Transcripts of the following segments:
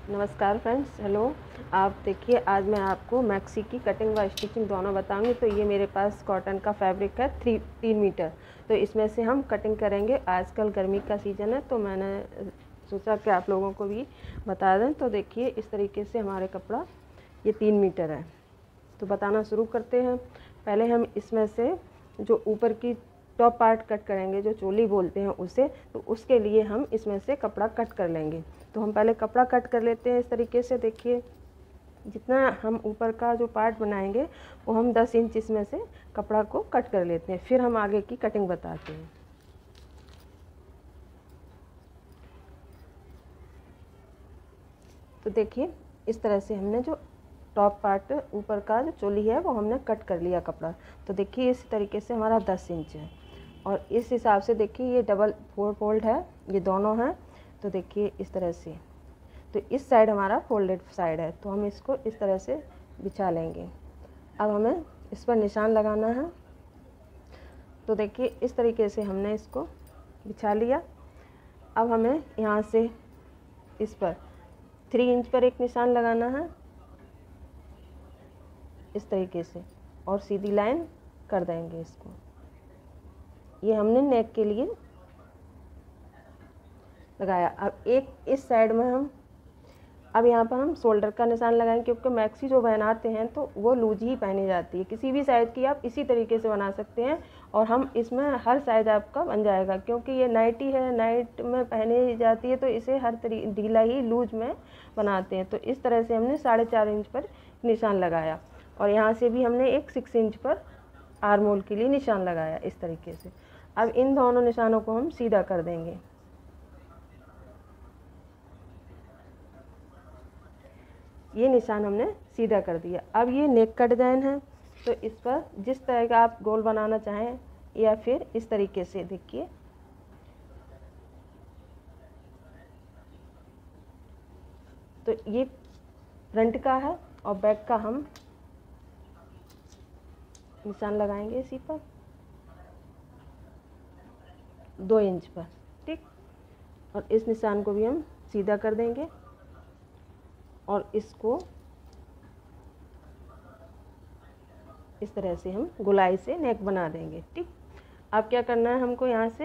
नमस्कार friends, hello. आप देखिए, आज मैं आपको मैक्सी की कटिंग व स्टिचिंग दोनों बताऊंगी। तो ये मेरे पास कॉटन का फैब्रिक है 3 मीटर। तो इसमें से हम कटिंग करेंगे। आजकल गर्मी का सीज़न है तो मैंने सोचा कि आप लोगों को भी बता दें। तो देखिए, इस तरीके से हमारे कपड़ा ये 3 मीटर है। तो बताना शुरू करते हैं। पहले हम इसमें से जो ऊपर की टॉप पार्ट कट करेंगे, जो चोली बोलते हैं उसे, तो उसके लिए हम इसमें से कपड़ा कट कर लेंगे। तो हम पहले कपड़ा कट कर लेते हैं इस तरीके से। देखिए, जितना हम ऊपर का जो पार्ट बनाएंगे वो हम 10 इंच इसमें से कपड़ा को कट कर लेते हैं। फिर हम आगे की कटिंग बताते हैं। तो देखिए, इस तरह से हमने जो टॉप पार्ट ऊपर का जो चोली है वो हमने कट कर लिया कपड़ा। तो देखिए, इस तरीके से हमारा 10 इंच है और इस हिसाब से देखिए ये डबल 4 फोल्ड है, ये दोनों हैं। तो देखिए इस तरह से, तो इस साइड हमारा फोल्डेड साइड है, तो हम इसको इस तरह से बिछा लेंगे। अब हमें इस पर निशान लगाना है। तो देखिए, इस तरीके से हमने इसको बिछा लिया। अब हमें यहाँ से इस पर 3 इंच पर एक निशान लगाना है इस तरीके से, और सीधी लाइन कर देंगे इसको। ये हमने नेक के लिए लगाया। अब एक इस साइड में अब यहाँ पर हम शोल्डर का निशान लगाएंगे, क्योंकि मैक्सी जो बनाते हैं तो वो लूज ही पहनी जाती है। किसी भी साइज़ की आप इसी तरीके से बना सकते हैं और हम इसमें हर साइज़ आपका बन जाएगा, क्योंकि ये नाइटी है, नाइट में पहनी जाती है, तो इसे हर ढीला ही लूज में बनाते हैं। तो इस तरह से हमने 4.5 इंच पर निशान लगाया और यहाँ से भी हमने एक 6 इंच पर आर्म होल के लिए निशान लगाया इस तरीके से। अब इन दोनों निशानों को हम सीधा कर देंगे। ये निशान हमने सीधा कर दिया। अब ये नेक का डिज़ाइन है, तो इस पर जिस तरह का आप गोल बनाना चाहें या फिर इस तरीके से देखिए, तो ये फ्रंट का है और बैक का हम निशान लगाएंगे इसी पर 2 इंच पर, ठीक। और इस निशान को भी हम सीधा कर देंगे और इसको इस तरह से हम गोलाई से नेक बना देंगे, ठीक। अब क्या करना है हमको, यहाँ से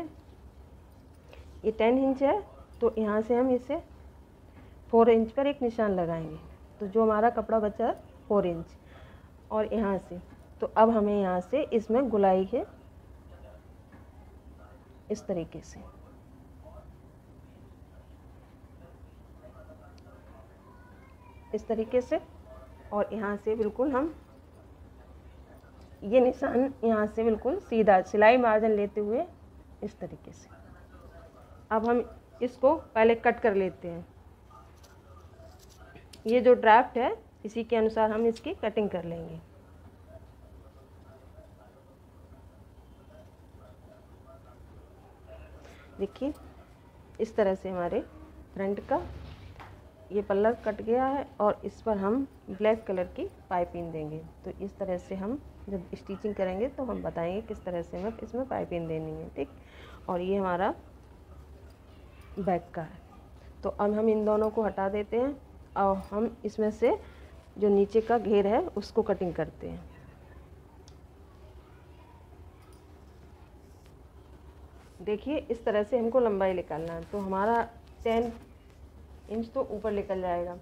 ये 10 इंच है, तो यहाँ से हम इसे 4 इंच पर एक निशान लगाएंगे। तो जो हमारा कपड़ा बचा 4 इंच, और यहाँ से तो अब हमें यहाँ से इसमें गोलाई है इस तरीके से, इस तरीके से। और यहाँ से बिल्कुल हम ये निशान यहाँ से बिल्कुल सीधा सिलाई मार्जिन लेते हुए इस तरीके से। अब हम इसको पहले कट कर लेते हैं। ये जो ड्राफ्ट है इसी के अनुसार हम इसकी कटिंग कर लेंगे। देखिए, इस तरह से हमारे फ्रंट का ये पल्ला कट गया है और इस पर हम ब्लैक कलर की पाइपिंग देंगे। तो इस तरह से हम जब स्टिचिंग करेंगे तो हम बताएंगे किस तरह से हमें इसमें पाइपिंग देनी है, ठीक। और ये हमारा बैक का है। तो अब हम इन दोनों को हटा देते हैं और हम इसमें से जो नीचे का घेर है उसको कटिंग करते हैं। देखिए, इस तरह से हमको लंबाई निकालना है। तो हमारा 10 इंच तो ऊपर निकल जाएगा,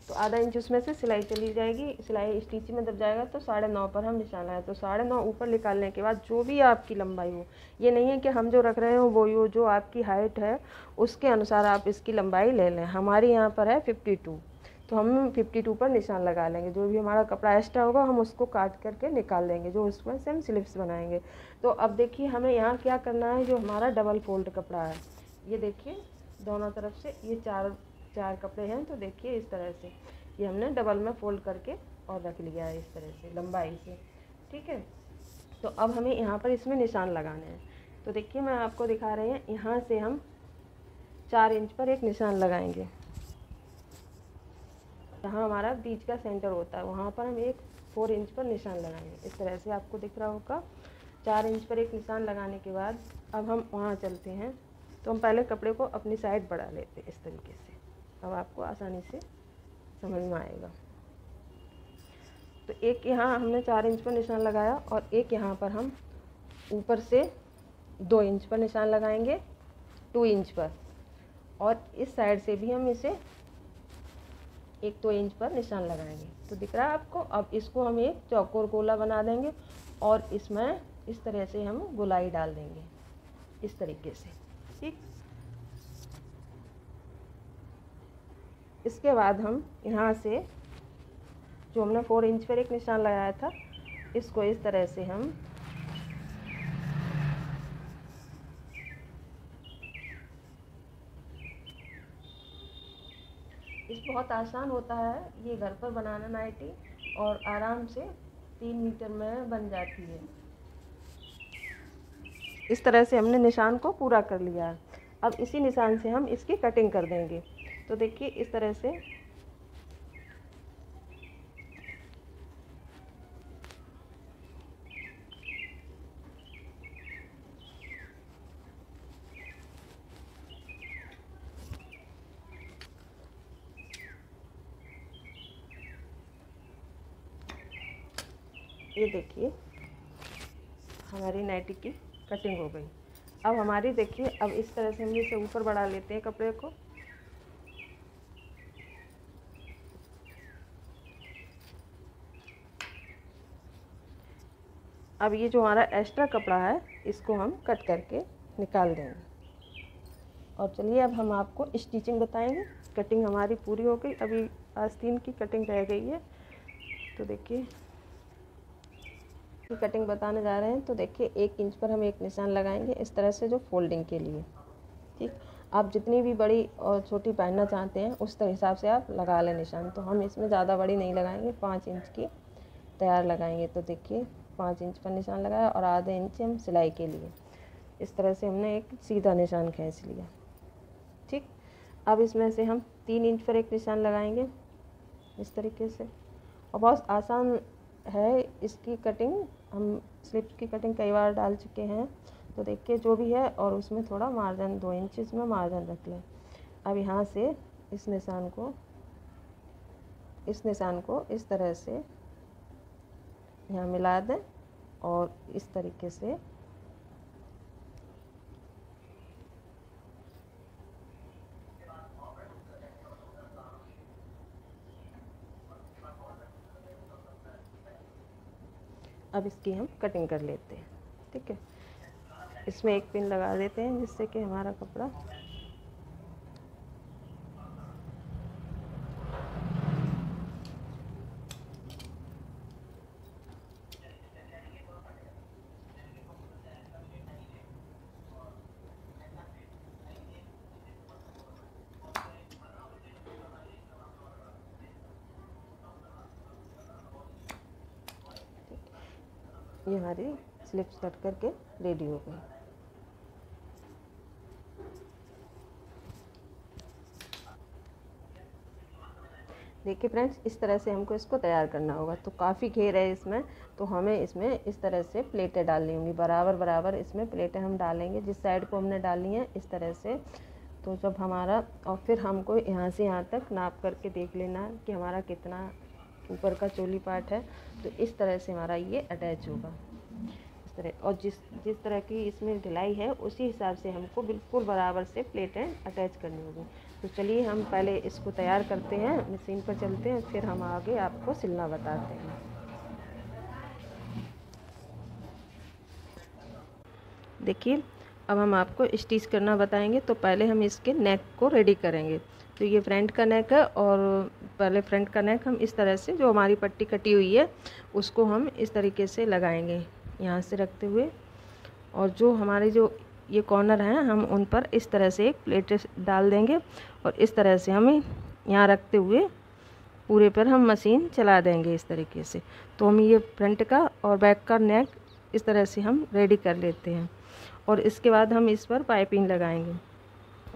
तो आधा इंच उसमें से सिलाई चली जाएगी। सिलाई स्टिचिंग में दब जाएगा तो 9.5 पर हम निशान लगाए। तो 9.5 ऊपर निकालने के बाद जो भी आपकी लंबाई हो, ये नहीं है कि हम जो रख रहे हो वो हो, जो आपकी हाइट है उसके अनुसार आप इसकी लंबाई ले लें। हमारी यहाँ पर है 52, तो हम 52 पर निशान लगा लेंगे। जो भी हमारा कपड़ा एक्स्ट्रा होगा हम उसको काट करके निकाल देंगे, जो उसमें से हम स्लिप्स बनाएंगे। तो अब देखिए, हमें यहाँ क्या करना है, जो हमारा डबल फोल्ड कपड़ा है, ये देखिए दोनों तरफ से ये चार कपड़े हैं। तो देखिए, इस तरह से ये हमने डबल में फोल्ड करके और रख लिया है इस तरह से लंबाई से, ठीक है। तो अब हमें यहाँ पर इसमें निशान लगाने हैं। तो देखिए, मैं आपको दिखा रही हूँ, यहाँ से हम 4 इंच पर एक निशान लगाएंगे। जहाँ हमारा बीच का सेंटर होता है वहाँ पर हम एक 4 इंच पर निशान लगाएंगे। इस तरह से आपको दिख रहा होगा। 4 इंच पर एक निशान लगाने के बाद अब हम वहाँ चलते हैं। तो हम पहले कपड़े को अपनी साइड बढ़ा लेते हैं इस तरीके से। अब आपको आसानी से समझ में आएगा। तो एक यहाँ हमने 4 इंच पर निशान लगाया और एक यहाँ पर हम ऊपर से 2 इंच पर निशान लगाएंगे, 2 इंच पर, और इस साइड से भी हम इसे 1-2 इंच पर निशान लगाएंगे। तो दिख रहा है आपको। अब इसको हम एक चौकोर गोला बना देंगे और इसमें इस तरह से हम गोलाई डाल देंगे, इस तरीके से। ठीक, इसके बाद हम यहाँ से जो हमने 4 इंच पर एक निशान लगाया था, इसको इस तरह से हम बहुत आसान होता है ये घर पर बनाना नाइटी, और आराम से 3 मीटर में बन जाती है। इस तरह से हमने निशान को पूरा कर लिया है। अब इसी निशान से हम इसकी कटिंग कर देंगे। तो देखिए इस तरह से ये देखिए हमारी नाइटी की कटिंग हो गई। अब हमारी देखिए, अब इस तरह से हम इसे ऊपर बढ़ा लेते हैं कपड़े को। अब ये जो हमारा एक्स्ट्रा कपड़ा है इसको हम कट करके निकाल देंगे। और चलिए अब हम आपको स्टिचिंग बताएंगे। कटिंग हमारी पूरी हो गई, अभी आस्तीन की कटिंग रह गई है। तो देखिए कटिंग बताने जा रहे हैं। तो देखिए 1 इंच पर हम एक निशान लगाएंगे इस तरह से, जो फोल्डिंग के लिए। ठीक, आप जितनी भी बड़ी और छोटी पहनना चाहते हैं उस हिसाब से आप लगा लें निशान। तो हम इसमें ज़्यादा बड़ी नहीं लगाएंगे, 5 इंच की तैयार लगाएंगे। तो देखिए 5 इंच पर निशान लगाया और आधे इंच हम सिलाई के लिए इस तरह से हमने एक सीधा निशान खींच लिया। ठीक, अब इसमें से हम 3 इंच पर एक निशान लगाएंगे इस तरीके से। और बहुत आसान है इसकी कटिंग, हम स्लिप्स की कटिंग कई बार डाल चुके हैं। तो देखिए जो भी है, और उसमें थोड़ा मार्जिन 2 इंच में मार्जिन रख लें। अब यहाँ से इस निशान को इस तरह से यहाँ मिला दें और इस तरीके से अब इसकी हम कटिंग कर लेते हैं। ठीक है, इसमें एक पिन लगा देते हैं जिससे कि हमारा कपड़ा ये हमारी स्लिप्स कट करके रेडी हो गई। देखिए फ्रेंड्स, इस तरह से हमको इसको तैयार करना होगा। तो काफ़ी घेर है इसमें, तो हमें इसमें इस तरह से प्लेटें डालनी होंगी। बराबर बराबर इसमें प्लेटें हम डालेंगे, जिस साइड को हमने डाली हैं इस तरह से। तो जब हमारा, और फिर हमको यहाँ से यहाँ तक नाप करके देख लेना है कि हमारा कितना ऊपर का चोली पार्ट है। तो इस तरह से हमारा ये अटैच होगा इस तरह। और जिस तरह की इसमें ढिलाई है उसी हिसाब से हमको बिल्कुल बराबर से प्लेटें अटैच करनी होगी। तो चलिए हम पहले इसको तैयार करते हैं, मशीन पर चलते हैं, फिर हम आगे आपको सिलना बताते हैं। देखिए अब हम आपको स्टिच करना बताएंगे। तो पहले हम इसके नेक को रेडी करेंगे। तो ये फ्रंट का नेक है, और पहले फ्रंट का नेक हम इस तरह से, जो हमारी पट्टी कटी हुई है उसको हम इस तरीके से लगाएंगे यहाँ से रखते हुए। और जो हमारे जो ये कॉर्नर हैं हम उन पर इस तरह से एक प्लेट डाल देंगे, और इस तरह से हम यहाँ रखते हुए पूरे पर हम मशीन चला देंगे इस तरीके से। तो हम ये फ्रंट का और बैक का नेक इस तरह से हम रेडी कर लेते हैं। और इसके बाद हम इस पर पाइपिंग लगाएंगे।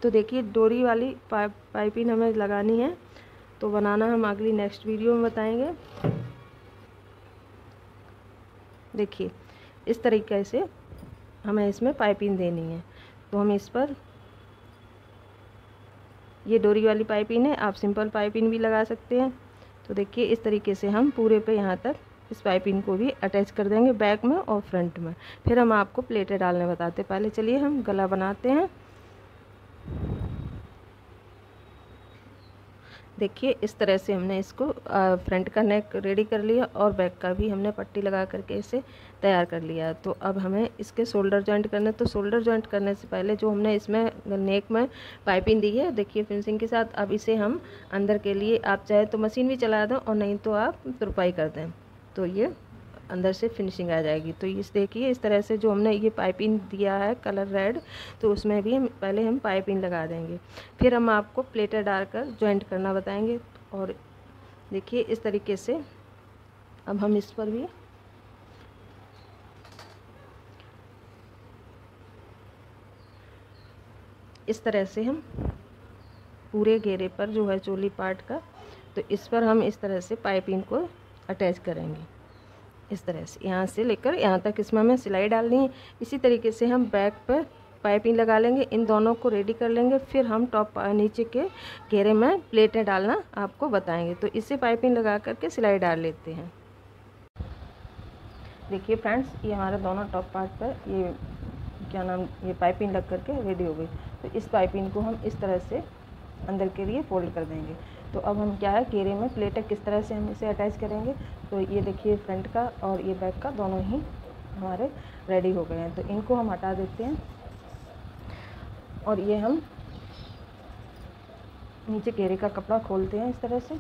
तो देखिए डोरी वाली पाइपिंग हमें लगानी है, तो बनाना हम अगली नेक्स्ट वीडियो में बताएंगे। देखिए इस तरीके से हमें इसमें पाइपिंग देनी है। तो हम इस पर ये डोरी वाली पाइपिंग है, आप सिंपल पाइपिंग भी लगा सकते हैं। तो देखिए इस तरीके से हम पूरे पे यहाँ तक इस पाइपिंग को भी अटैच कर देंगे बैक में और फ्रंट में। फिर हम आपको प्लेटें डालने बताते हैं। पहले चलिए हम गला बनाते हैं। देखिए इस तरह से हमने इसको फ्रंट का नेक रेडी कर लिया और बैक का भी हमने पट्टी लगा करके इसे तैयार कर लिया। तो अब हमें इसके शोल्डर जॉइंट करने, तो शोल्डर जॉइंट करने से पहले जो हमने इसमें नेक में पाइपिंग दी है देखिए फिनिशिंग के साथ, अब इसे हम अंदर के लिए आप चाहे तो मशीन भी चला दें और नहीं तो आप तुरपाई कर दें, तो ये अंदर से फिनिशिंग आ जाएगी। तो इस देखिए इस तरह से जो हमने ये पाइपिंग दिया है कलर रेड, तो उसमें भी पहले हम पाइपिंग लगा देंगे, फिर हम आपको प्लेटें डालकर जॉइंट करना बताएंगे। और देखिए इस तरीके से अब हम इस पर भी इस तरह से हम पूरे घेरे पर जो है चोली पार्ट का, तो इस पर हम इस तरह से पाइपिंग को अटैच करेंगे। इस तरह से यहाँ से लेकर यहाँ तक इसमें हमें सिलाई डालनी है। इसी तरीके से हम बैक पर पाइपिंग लगा लेंगे, इन दोनों को रेडी कर लेंगे, फिर हम टॉप नीचे के घेरे में प्लेटें डालना आपको बताएंगे। तो इससे पाइपिंग लगा करके सिलाई डाल लेते हैं। देखिए फ्रेंड्स, ये हमारे दोनों टॉप पार्ट पर ये क्या नाम ये पाइपिंग लग करके रेडी हो गई। तो इस पाइपिंग को हम इस तरह से अंदर के लिए फोल्ड कर देंगे। तो अब हम क्या है घेरे में प्लेटें किस तरह से हम इसे अटैच करेंगे, तो ये देखिए फ्रंट का और ये बैक का दोनों ही हमारे रेडी हो गए हैं। तो इनको हम हटा देते हैं और ये हम नीचे घेरे का कपड़ा खोलते हैं इस तरह से।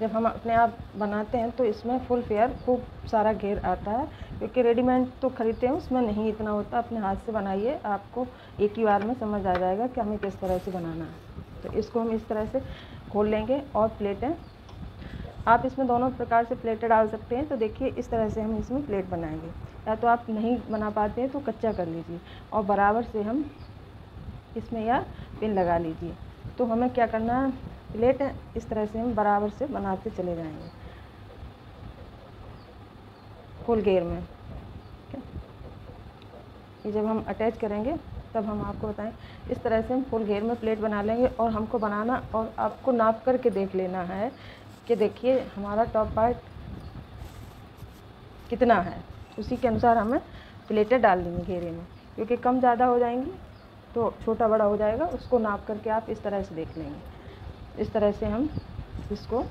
जब हम अपने आप बनाते हैं तो इसमें फुल फेयर खूब सारा घेर आता है, क्योंकि रेडीमेड तो खरीदते हैं उसमें नहीं इतना होता। अपने हाथ से बनाइए, आपको एक ही बार में समझ आ जाएगा कि हमें किस तरह से बनाना है। तो इसको हम इस तरह से खोल लेंगे और प्लेटें आप इसमें दोनों प्रकार से प्लेटें डाल सकते हैं। तो देखिए इस तरह से हम इसमें प्लेट बनाएंगे, या तो आप नहीं बना पाते हैं तो कच्चा कर लीजिए और बराबर से हम इसमें या पिन लगा लीजिए। तो हमें क्या करना है, प्लेट इस तरह से हम बराबर से बनाते चले जाएंगे फुल घेर में। ये जब हम अटैच करेंगे तब हम आपको बताएं, इस तरह से हम फुल घेर में प्लेट बना लेंगे। और हमको बनाना और आपको नाप करके देख लेना है कि देखिए हमारा टॉप पार्ट कितना है, उसी के अनुसार हमें प्लेटें डाल देंगे घेरे में, क्योंकि कम ज़्यादा हो जाएंगी तो छोटा बड़ा हो जाएगा। उसको नाप करके आप इस तरह से देख लेंगे। इस तरह से हम इसको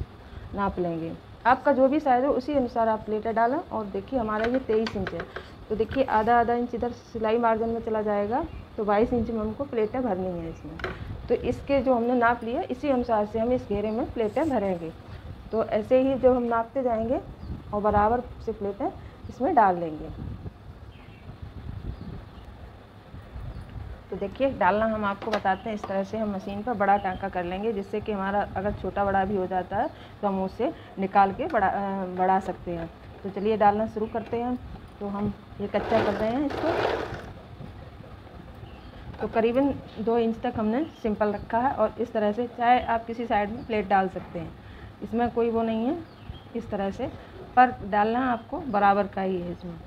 नाप लेंगे, आपका जो भी साइज़ हो उसी अनुसार आप प्लेटें डालें। और देखिए हमारा ये 23 इंच है, तो देखिए आधा आधा इंच इधर सिलाई मार्जिन में चला जाएगा, तो 22 इंच में हमको प्लेटें भरनी है इसमें। तो इसके जो हमने नाप लिया इसी अनुसार से हम इस घेरे में प्लेटें भरेंगे। तो ऐसे ही जब हम नापते जाएंगे और बराबर से प्लेटें इसमें डाल लेंगे। तो देखिए डालना हम आपको बताते हैं। इस तरह से हम मशीन पर बड़ा टांका कर लेंगे, जिससे कि हमारा अगर छोटा बड़ा भी हो जाता है तो हम उसे निकाल के बढ़ा सकते हैं। तो चलिए डालना शुरू करते हैं। तो हम ये कच्चा कर रहे हैं इसको। तो करीबन 2 इंच तक हमने सिंपल रखा है, और इस तरह से चाहे आप किसी साइड में प्लेट डाल सकते हैं, इसमें कोई वो नहीं है। इस तरह से पर डालना आपको बराबर का ही है इसमें,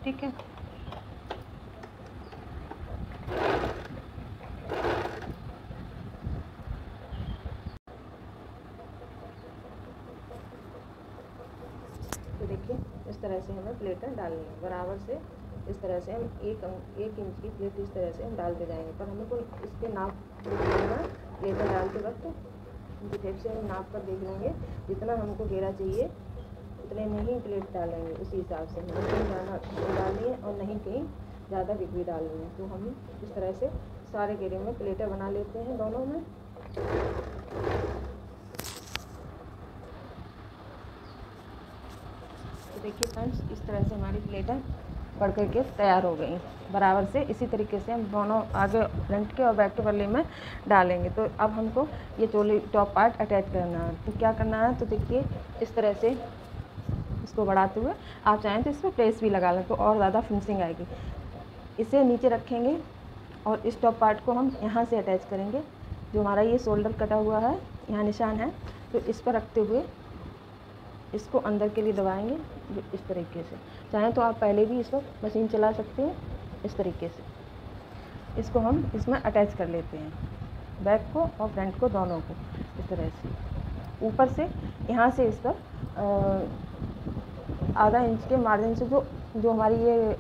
ठीक है। तो देखिए इस तरह से हमें प्लेटें डालनी है बराबर से। इस तरह से हम एक इंच की प्लेट इस तरह से हम डालते जाएंगे, पर हमें कोई इसके नाप लेना प्लेटें डालते वक्त टेप से हम नाप कर देख लेंगे। जितना हमको घेरा चाहिए उतने में ही प्लेट डालेंगे, उसी हिसाब से हमें कहीं ज़्यादा डालनी है और नहीं कहीं ज़्यादा भी डालनी है। तो हम इस तरह से सारे घेरे में प्लेटें बना लेते हैं दोनों में। तो देखिए फ्रेंड्स, इस तरह से हमारी प्लेटें पड़ करके तैयार हो गई बराबर से। इसी तरीके से हम दोनों आगे फ्रंट के और बैक के पल्ले में डालेंगे। तो अब हमको ये चोली टॉप पार्ट अटैच करना है। तो क्या करना है, तो देखिए इस तरह से इसको बढ़ाते हुए आप चाहें तो इसमें प्रेस भी लगा लें तो और ज़्यादा फिनिशिंग आएगी। इसे नीचे रखेंगे और इस टॉप पार्ट को हम यहाँ से अटैच करेंगे। जो हमारा ये शोल्डर कटा हुआ है, यहाँ निशान है, तो इस पर रखते हुए इसको अंदर के लिए दबाएंगे इस तरीके से। चाहें तो आप पहले भी इस पर मशीन चला सकते हैं। इस तरीके से इसको हम इसमें अटैच कर लेते हैं। बैक को और फ्रंट को दोनों को इस तरह से ऊपर से यहाँ से इस पर आधा इंच के मार्जिन से जो हमारी ये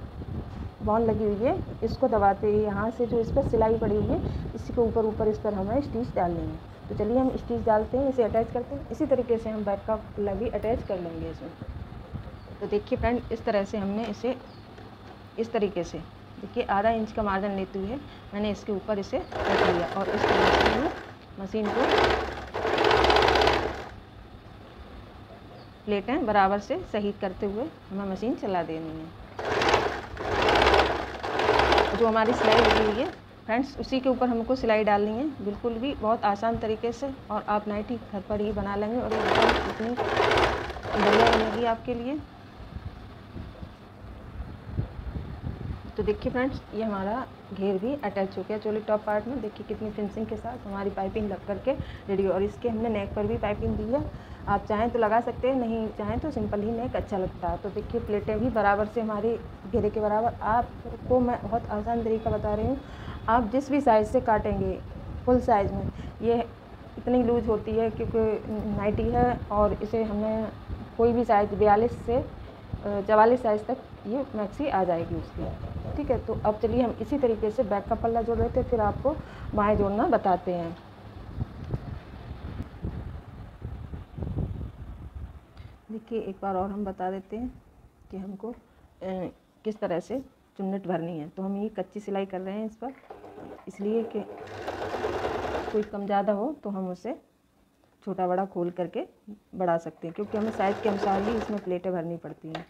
बॉन लगी हुई है इसको दबाते ही यहाँ से जो इस पर सिलाई पड़ी हुई है इसी के ऊपर इस पर हमें स्टिच डालनी है। तो चलिए हम स्टिच डालते हैं, इसे अटैच करते हैं। इसी तरीके से हम बैक का पल्ला भी अटैच कर लेंगे इसमें। तो देखिए फ्रेंड, इस तरह से हमने इसे इस तरीके से देखिए आधा इंच का मार्जिन लेते हुए मैंने इसके ऊपर इसे रख लिया और इस तरह से मशीन को प्लेटें बराबर से सही करते हुए हमें मशीन चला देनी है। जो हमारी सिलाई लगी हुई है फ्रेंड्स, उसी के ऊपर हमको सिलाई डालनी है, बिल्कुल भी बहुत आसान तरीके से। और आप नाइटी घर पर ही बना लेंगे और एकदम इतनी बढ़िया बनेगी आपके लिए। तो देखिए फ्रेंड्स, ये हमारा घेर भी अटैच हो गया चोली टॉप पार्ट में। देखिए कितनी फिनिशिंग के साथ हमारी पाइपिंग लग करके रेडी। और इसके हमने नेक पर भी पाइपिंग दी है, आप चाहें तो लगा सकते हैं, नहीं चाहें तो सिंपल ही नेक अच्छा लगता है। तो देखिए प्लेटें भी बराबर से हमारी घेरे के बराबर। आपको मैं बहुत आसान तरीका बता रही हूँ, आप जिस भी साइज़ से काटेंगे फुल साइज़ में, ये इतनी लूज होती है क्योंकि नाइटी है और इसे हमें कोई भी साइज़ 42 से 44 साइज़ तक ये मैक्सी आ जाएगी उसकी। ठीक है, तो अब चलिए हम इसी तरीके से बैक का पल्ला जोड़ लेते हैं, फिर आपको बाएं जोड़ना बताते हैं। देखिए एक बार और हम बता देते हैं कि हमको किस तरह से चुन्नट भरनी है। तो हम ये कच्ची सिलाई कर रहे हैं इस पर, इसलिए कि कोई कम ज़्यादा हो तो हम उसे छोटा बड़ा खोल करके बढ़ा सकते हैं, क्योंकि हमें साइज़ के अनुसार ही इसमें प्लेटें भरनी पड़ती हैं।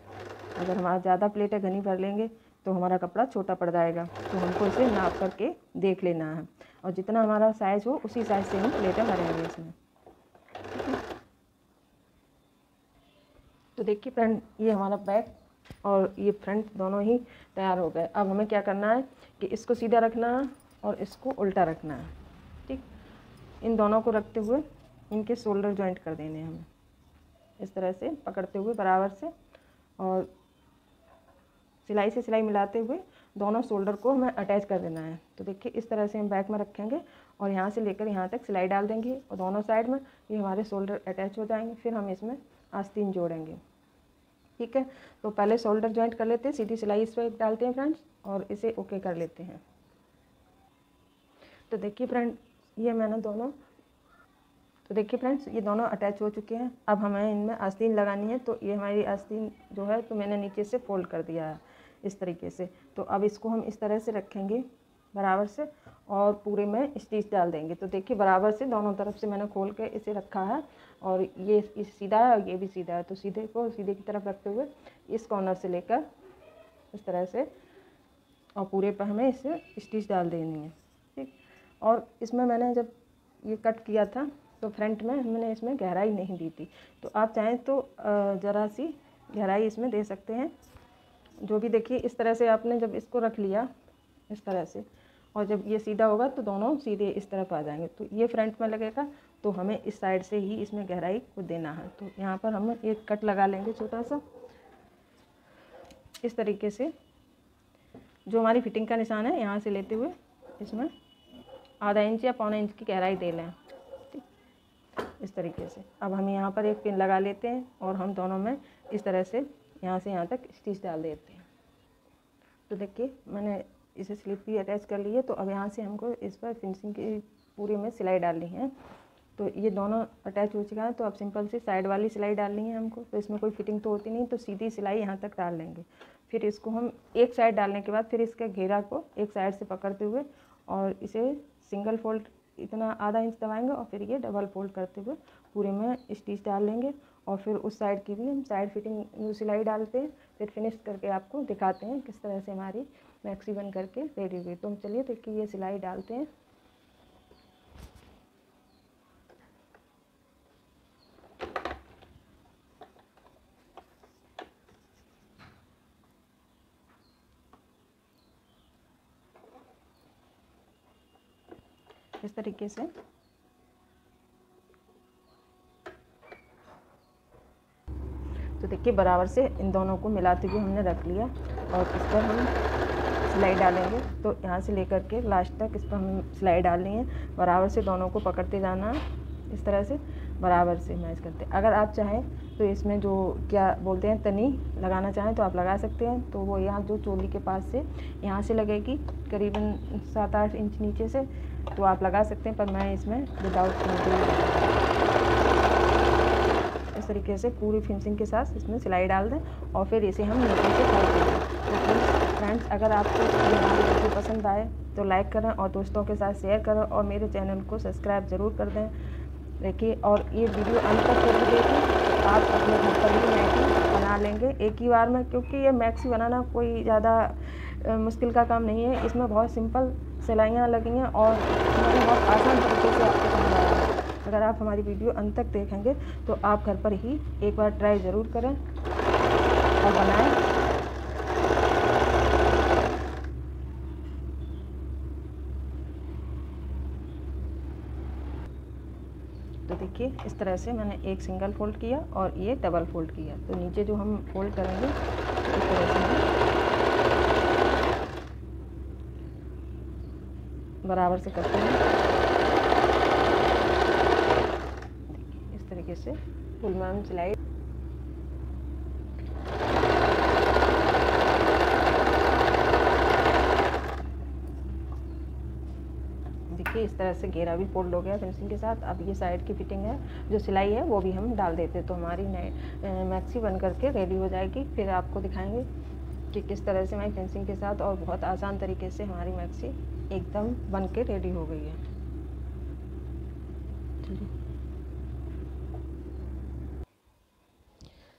अगर हमारा ज़्यादा प्लेटें घनी भर लेंगे तो हमारा कपड़ा छोटा पड़ जाएगा। तो हमको इसे नाप करके देख लेना है और जितना हमारा साइज़ हो उसी साइज़ से हम प्लेटें भरेंगे इसमें। तो देखिए फ्रेंड, ये हमारा बैक और ये फ्रंट दोनों ही तैयार हो गए। अब हमें क्या करना है कि इसको सीधा रखना है और इसको उल्टा रखना है। ठीक, इन दोनों को रखते हुए इनके शोल्डर जॉइंट कर देने हैं हमें, इस तरह से पकड़ते हुए बराबर से, और सिलाई से सिलाई मिलाते हुए दोनों शोल्डर को हमें अटैच कर देना है। तो देखिए इस तरह से हम बैक में रखेंगे और यहाँ से लेकर यहाँ तक सिलाई डाल देंगे और दोनों साइड में ये हमारे शोल्डर अटैच हो जाएंगे। फिर हम इसमें आस्तीन जोड़ेंगे। ठीक है, तो पहले शोल्डर जॉइंट कर लेते हैं, सीधी सिलाई इस पर डालते हैं फ्रेंड्स और इसे ओके कर लेते हैं। तो देखिए फ्रेंड, ये मैंने दोनों ये दोनों अटैच हो चुके हैं। अब हमें इनमें आस्तीन लगानी है। तो ये हमारी आस्तीन जो है तो मैंने नीचे से फोल्ड कर दिया है इस तरीके से। तो अब इसको हम इस तरह से रखेंगे बराबर से और पूरे में स्टिच डाल देंगे। तो देखिए बराबर से दोनों तरफ से मैंने खोल के इसे रखा है और ये सीधा है और ये भी सीधा है। तो सीधे को सीधे की तरफ रखते हुए इस कॉर्नर से लेकर इस तरह से और पूरे पर हमें इसे स्टिच डाल देनी है। ठीक, और इसमें मैंने जब ये कट किया था तो फ्रंट में मैंने इसमें गहराई नहीं दी थी। तो आप चाहें तो ज़रा सी गहराई इसमें दे सकते हैं। जो भी देखिए इस तरह से आपने जब इसको रख लिया इस तरह से, और जब ये सीधा होगा तो दोनों सीधे इस तरफ आ जाएंगे। तो ये फ्रंट में लगेगा तो हमें इस साइड से ही इसमें गहराई को देना है। तो यहाँ पर हम एक कट लगा लेंगे छोटा सा इस तरीके से। जो हमारी फिटिंग का निशान है यहाँ से लेते हुए इसमें आधा इंच या पौने इंच की गहराई दे लें। ठीक, इस तरीके से। अब हम यहाँ पर एक पिन लगा लेते हैं और हम दोनों में इस तरह से यहाँ से यहाँ तक स्टिच डाल देते हैं। तो देखिए मैंने इसे स्लिप भी अटैच कर ली है। तो अब यहाँ से हमको इस पर फिनिशिंग की पूरी में सिलाई डालनी है। तो ये दोनों अटैच हो चुका है। तो अब सिंपल सी साइड वाली सिलाई डालनी है हमको। तो इसमें कोई फिटिंग तो होती नहीं, तो सीधी सिलाई यहाँ तक डाल लेंगे। फिर इसको हम एक साइड डालने के बाद फिर इसके घेरा को एक साइड से पकड़ते हुए और इसे सिंगल फोल्ड इतना आधा इंच दबाएंगे और फिर ये डबल फोल्ड करते हुए पूरे में स्टिच डाल लेंगे। और फिर उस साइड की भी हम साइड फिटिंग सिलाई डालते हैं। फिर फिनिश करके आपको दिखाते हैं किस तरह से हमारी मैक्सी बन करके रेडी हुई। तो हम चलिए देखिए ये सिलाई डालते हैं। इस तरीके से तो देखिए बराबर से इन दोनों को मिलाते हुए हमने रख लिया और इस पर हम सिलाई डालेंगे तो यहाँ से लेकर के लास्ट तक इस पर हमें सिलाई डालनी है। बराबर से दोनों को पकड़ते जाना है, इस तरह से बराबर से मैच करते। अगर आप चाहें तो इसमें जो क्या बोलते हैं तनी लगाना चाहें तो आप लगा सकते हैं। तो वो यहाँ जो चोली के पास से यहाँ से लगेगी करीबन 7-8 इंच नीचे से, तो आप लगा सकते हैं, पर मैं इसमें विदाउट इस तरीके से पूरी फिनिशिंग के साथ इसमें सिलाई डाल दें और फिर इसे हम नीचे से खोल देंगे। तो फ्रेंड्स, अगर आपको ये हमारी वीडियो पसंद आए तो लाइक करें और दोस्तों के साथ शेयर करें और मेरे चैनल को सब्सक्राइब ज़रूर कर दें। देखिए, और ये वीडियो अंत तक जरूर देखें, आप अपने घर पर भी मैक्सी बना लेंगे एक ही बार में, क्योंकि ये मैक्सी बनाना कोई ज़्यादा मुश्किल का काम नहीं है। इसमें बहुत सिंपल सिलाइयाँ लगी हैं और मैंने बहुत आसान तरीके से आपको समझाया है। अगर आप हमारी वीडियो अंत तक देखेंगे तो आप घर पर ही एक बार ट्राई ज़रूर करें और बनाएं। तो देखिए, इस तरह से मैंने एक सिंगल फोल्ड किया और ये डबल फोल्ड किया। तो नीचे जो हम फोल्ड करेंगे इस तरह से बराबर से करते हैं। इस तरीके से फुल मैम सिलाई देखिए, इस तरह से घेरा भी फोल्ड हो गया फिनिशिंग के साथ। अब ये साइड की फिटिंग है, जो सिलाई है वो भी हम डाल देते, तो हमारी मैक्सी बन करके रेडी हो जाएगी। फिर आपको दिखाएंगे कि किस तरह से हमारी फिनिशिंग के साथ और बहुत आसान तरीके से हमारी मैक्सी एकदम बन के रेडी हो गई है।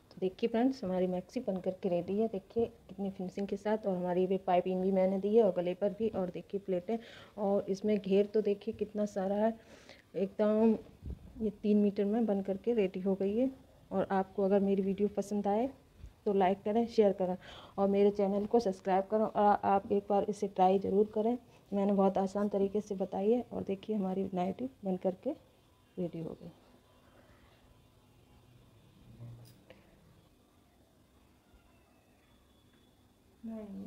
तो देखिए फ्रेंड्स, हमारी मैक्सी बन करके रेडी है। देखिए कितनी फिनिशिंग के साथ, और हमारी भी पाइपिंग भी मैंने दी है और गले पर भी। और देखिए प्लेटें, और इसमें घेर तो देखिए कितना सारा है, एकदम ये 3 मीटर में बन करके रेडी हो गई है। और आपको अगर मेरी वीडियो पसंद आए तो लाइक करें, शेयर करें और मेरे चैनल को सब्सक्राइब करें। और आप एक बार इसे ट्राई ज़रूर करें, मैंने बहुत आसान तरीके से बताई है। और देखिए हमारी नाइटी बन करके रेडी हो गई। नहीं।